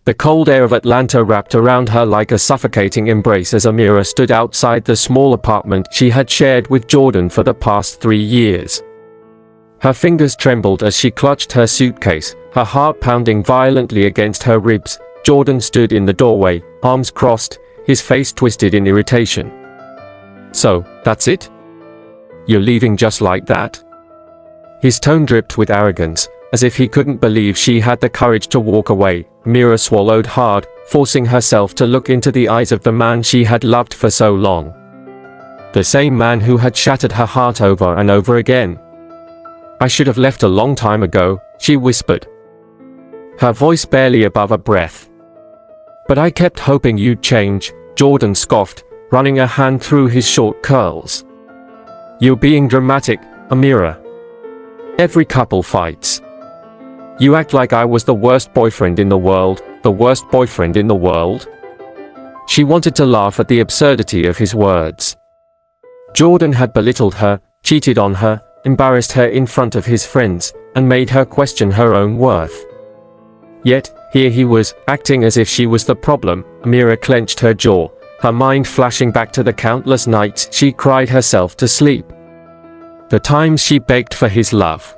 The cold air of Atlanta wrapped around her like a suffocating embrace as Amira stood outside the small apartment she had shared with Jordan for the past 3 years. Her fingers trembled as she clutched her suitcase, her heart pounding violently against her ribs. Jordan stood in the doorway, arms crossed, his face twisted in irritation. "So, that's it? You're leaving just like that?" His tone dripped with arrogance, as if he couldn't believe she had the courage to walk away. Amira swallowed hard, forcing herself to look into the eyes of the man she had loved for so long. The same man who had shattered her heart over and over again. "I should have left a long time ago," she whispered, her voice barely above a breath. "But I kept hoping you'd change," Jordan scoffed, running a hand through his short curls. "You're being dramatic, Amira. Every couple fights. You act like I was the worst boyfriend in the world, the worst boyfriend in the world." She wanted to laugh at the absurdity of his words. Jordan had belittled her, cheated on her, embarrassed her in front of his friends, and made her question her own worth. Yet, here he was, acting as if she was the problem. Amira clenched her jaw, her mind flashing back to the countless nights she cried herself to sleep. The times she begged for his love.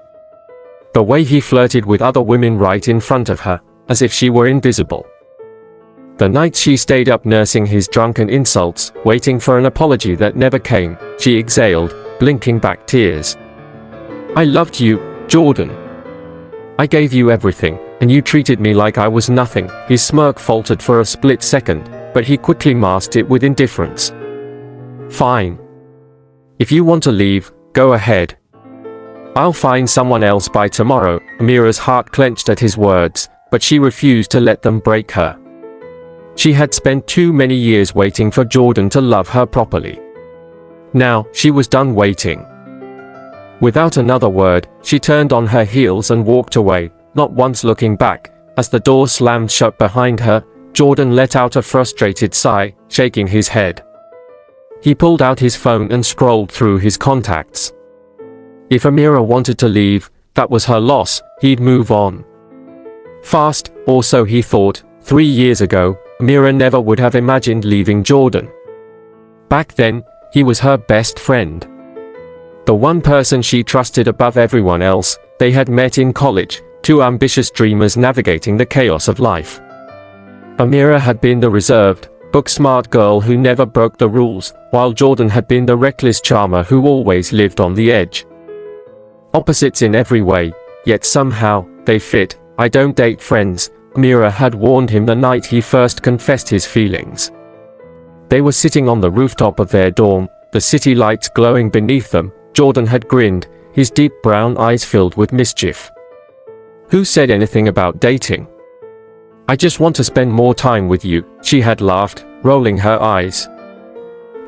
The way he flirted with other women right in front of her, as if she were invisible. The nights she stayed up nursing his drunken insults, waiting for an apology that never came. She exhaled, blinking back tears. "I loved you, Jordan. I gave you everything, and you treated me like I was nothing." His smirk faltered for a split second, but he quickly masked it with indifference. "Fine. If you want to leave, go ahead. I'll find someone else by tomorrow." Amira's heart clenched at his words, but she refused to let them break her. She had spent too many years waiting for Jordan to love her properly. Now, she was done waiting. Without another word, she turned on her heels and walked away, not once looking back. As the door slammed shut behind her, Jordan let out a frustrated sigh, shaking his head. He pulled out his phone and scrolled through his contacts. If Amira wanted to leave, that was her loss. He'd move on. Fast, or so he thought. 3 years ago, Amira never would have imagined leaving Jordan. Back then, he was her best friend. The one person she trusted above everyone else. They had met in college, two ambitious dreamers navigating the chaos of life. Amira had been the reserved, book-smart girl who never broke the rules, while Jordan had been the reckless charmer who always lived on the edge. Opposites in every way, yet somehow, they fit. "I don't date friends," Amira had warned him the night he first confessed his feelings. They were sitting on the rooftop of their dorm, the city lights glowing beneath them. Jordan had grinned, his deep brown eyes filled with mischief. "Who said anything about dating? I just want to spend more time with you," she had laughed, rolling her eyes.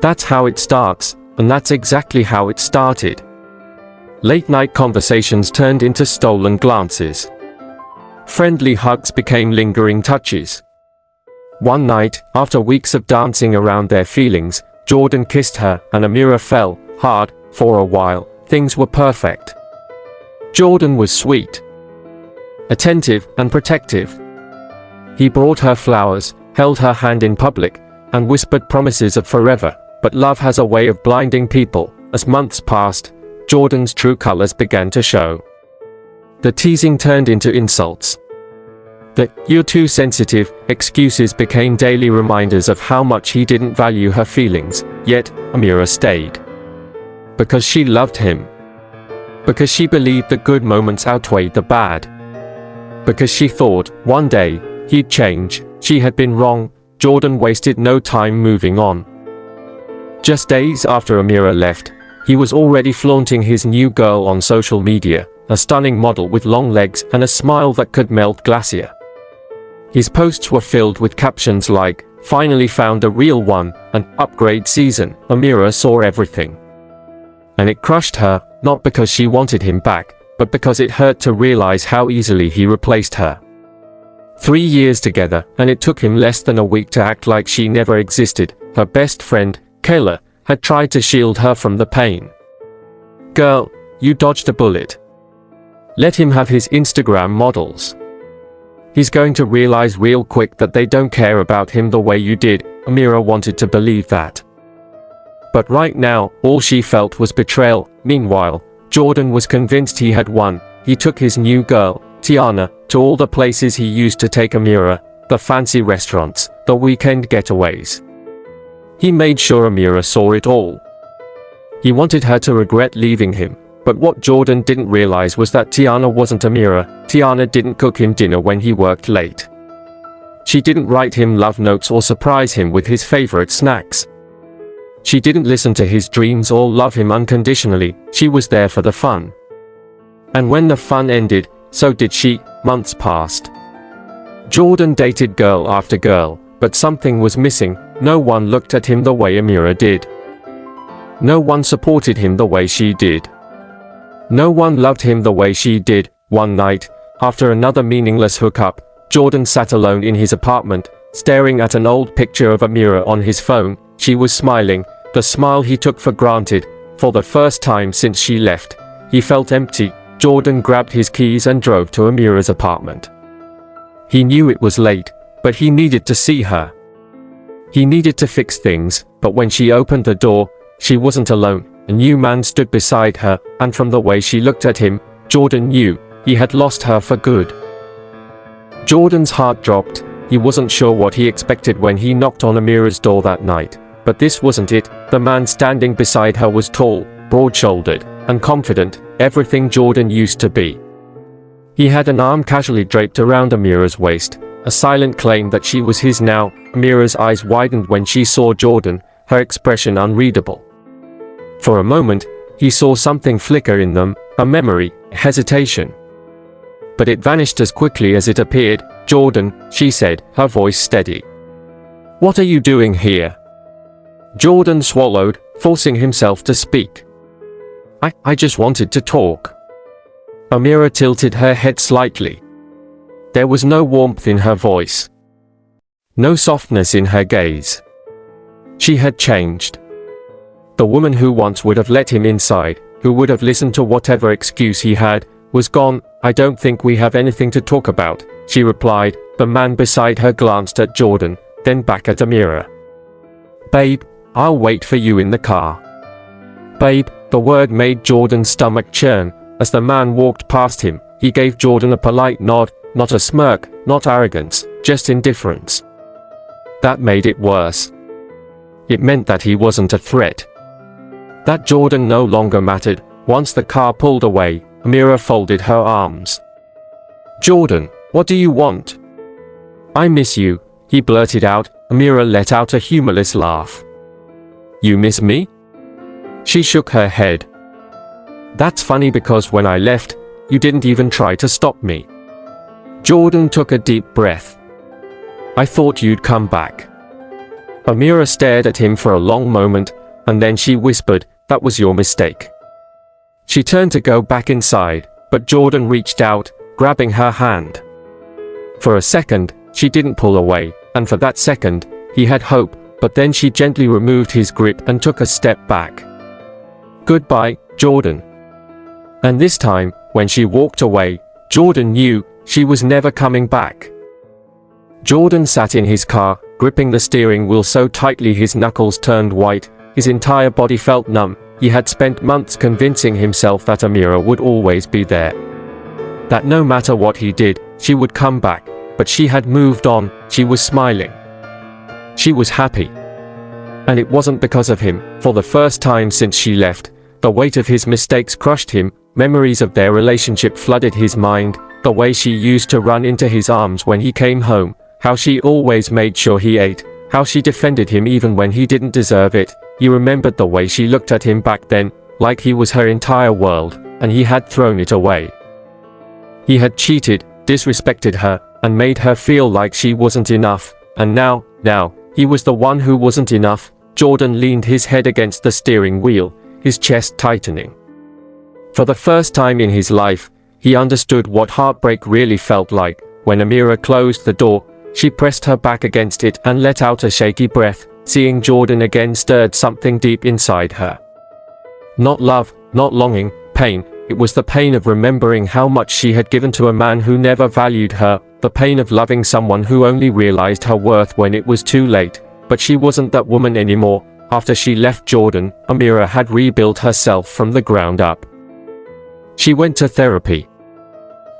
"That's how it starts, and that's exactly how it started." Late-night conversations turned into stolen glances. Friendly hugs became lingering touches. One night, after weeks of dancing around their feelings, Jordan kissed her, and Amira fell hard. For a while, things were perfect. Jordan was sweet, attentive, and protective. He brought her flowers, held her hand in public, and whispered promises of forever. But love has a way of blinding people. As months passed, Jordan's true colors began to show. The teasing turned into insults. The "you're too sensitive" excuses became daily reminders of how much he didn't value her feelings. Yet, Amira stayed. Because she loved him. Because she believed the good moments outweighed the bad. Because she thought, one day, he'd change. She had been wrong. Jordan wasted no time moving on. Just days after Amira left, he was already flaunting his new girl on social media, a stunning model with long legs and a smile that could melt glacier. His posts were filled with captions like, "Finally found a real one," and "Upgrade season." Amira saw everything. And it crushed her, not because she wanted him back, but because it hurt to realize how easily he replaced her. 3 years together, and it took him less than a week to act like she never existed. Her best friend, Kayla, had tried to shield her from the pain. "Girl, you dodged a bullet. Let him have his Instagram models. He's going to realize real quick that they don't care about him the way you did. Amira wanted to believe that. But right now, all she felt was betrayal. Meanwhile, Jordan was convinced he had won. He took his new girl, Tiana, to all the places he used to take Amira, the fancy restaurants, the weekend getaways. He made sure Amira saw it all. He wanted her to regret leaving him, but what Jordan didn't realize was that Tiana wasn't Amira. Tiana didn't cook him dinner when he worked late. She didn't write him love notes or surprise him with his favorite snacks. She didn't listen to his dreams or love him unconditionally. She was there for the fun. And when the fun ended, so did she. Months passed. Jordan dated girl after girl, but something was missing. No one looked at him the way Amira did. No one supported him the way she did. No one loved him the way she did. One night, after another meaningless hookup, Jordan sat alone in his apartment, staring at an old picture of Amira on his phone. She was smiling, the smile he took for granted. For the first time since she left, he felt empty. Jordan grabbed his keys and drove to Amira's apartment. He knew it was late, but he needed to see her. He needed to fix things, but when she opened the door, she wasn't alone. A new man stood beside her, and from the way she looked at him, Jordan knew he had lost her for good. Jordan's heart dropped. He wasn't sure what he expected when he knocked on Amira's door that night, but this wasn't it. The man standing beside her was tall, broad-shouldered, and confident, everything Jordan used to be. He had an arm casually draped around Amira's waist, a silent claim that she was his now. Amira's eyes widened when she saw Jordan, her expression unreadable. For a moment, he saw something flicker in them, a memory, hesitation. But it vanished as quickly as it appeared. "Jordan," she said, her voice steady. "What are you doing here?" Jordan swallowed, forcing himself to speak. I just wanted to talk." Amira tilted her head slightly. There was no warmth in her voice. No softness in her gaze. She had changed. The woman who once would have let him inside, who would have listened to whatever excuse he had, was gone. "I don't think we have anything to talk about," she replied. The man beside her glanced at Jordan, then back at Amira. "Babe, I'll wait for you in the car." "Babe," the word made Jordan's stomach churn. As the man walked past him, he gave Jordan a polite nod, not a smirk, not arrogance, just indifference. That made it worse. It meant that he wasn't a threat. That Jordan no longer mattered. Once the car pulled away, Amira folded her arms. "Jordan, what do you want?" "I miss you," he blurted out. Amira let out a humorless laugh. "You miss me?" She shook her head. "That's funny because when I left, you didn't even try to stop me." Jordan took a deep breath. "I thought you'd come back." Amira stared at him for a long moment, and then she whispered, "That was your mistake." She turned to go back inside, but Jordan reached out, grabbing her hand. For a second, she didn't pull away, and for that second, he had hope, but then she gently removed his grip and took a step back. "Goodbye, Jordan." And this time, when she walked away, Jordan knew she was never coming back. Jordan sat in his car, gripping the steering wheel so tightly his knuckles turned white. His entire body felt numb. He had spent months convincing himself that Amira would always be there. That no matter what he did, she would come back. But she had moved on. She was smiling. She was happy. And it wasn't because of him. For the first time since she left, the weight of his mistakes crushed him. Memories of their relationship flooded his mind. The way she used to run into his arms when he came home. How she always made sure he ate. How she defended him even when he didn't deserve it. He remembered the way she looked at him back then, like he was her entire world, and he had thrown it away. He had cheated, disrespected her, and made her feel like she wasn't enough. And now, he was the one who wasn't enough. Jordan leaned his head against the steering wheel, his chest tightening. For the first time in his life, he understood what heartbreak really felt like. When Amira closed the door, she pressed her back against it and let out a shaky breath. Seeing Jordan again stirred something deep inside her. Not love, not longing, pain. It was the pain of remembering how much she had given to a man who never valued her. the pain of loving someone who only realized her worth when it was too late. But she wasn't that woman anymore. After she left Jordan, Amira had rebuilt herself from the ground up. She went to therapy.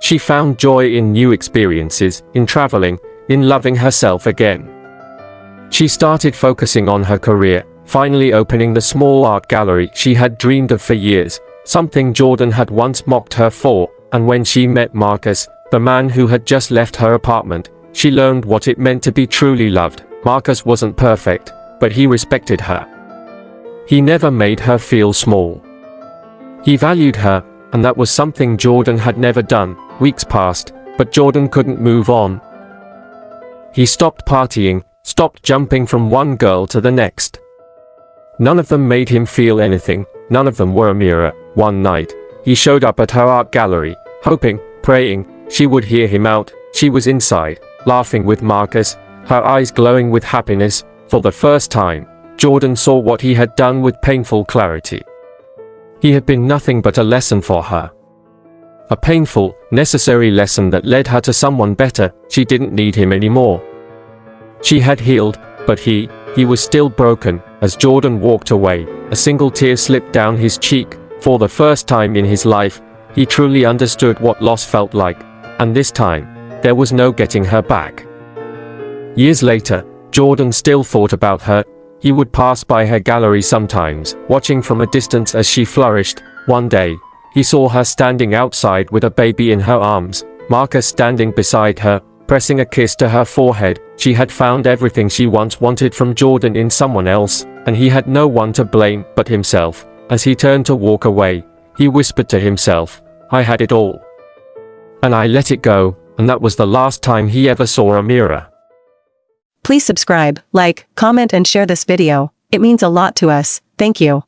She found joy in new experiences, in traveling, in loving herself again. She started focusing on her career, finally opening the small art gallery she had dreamed of for years, something Jordan had once mocked her for. And when she met Marcus, the man who had just left her apartment, she learned what it meant to be truly loved. Marcus wasn't perfect, but he respected her. He never made her feel small. He valued her, and that was something Jordan had never done. Weeks passed, but Jordan couldn't move on. He stopped partying, stopped jumping from one girl to the next. None of them made him feel anything, none of them were Amira. One night, he showed up at her art gallery, hoping, praying, she would hear him out. She was inside, laughing with Marcus, her eyes glowing with happiness. For the first time, Jordan saw what he had done with painful clarity. He had been nothing but a lesson for her. A painful, necessary lesson that led her to someone better. She didn't need him anymore. She had healed, but he was still broken. As Jordan walked away, a single tear slipped down his cheek. For the first time in his life, he truly understood what loss felt like. And this time, there was no getting her back. Years later, Jordan still thought about her. He would pass by her gallery sometimes, watching from a distance as she flourished. One day, he saw her standing outside with a baby in her arms, Marcus standing beside her, pressing a kiss to her forehead. She had found everything she once wanted from Jordan in someone else, and he had no one to blame but himself. As he turned to walk away, he whispered to himself, "I had it all. And I let it go," and that was the last time he ever saw Amira. Please subscribe, like, comment and share this video. It means a lot to us. Thank you.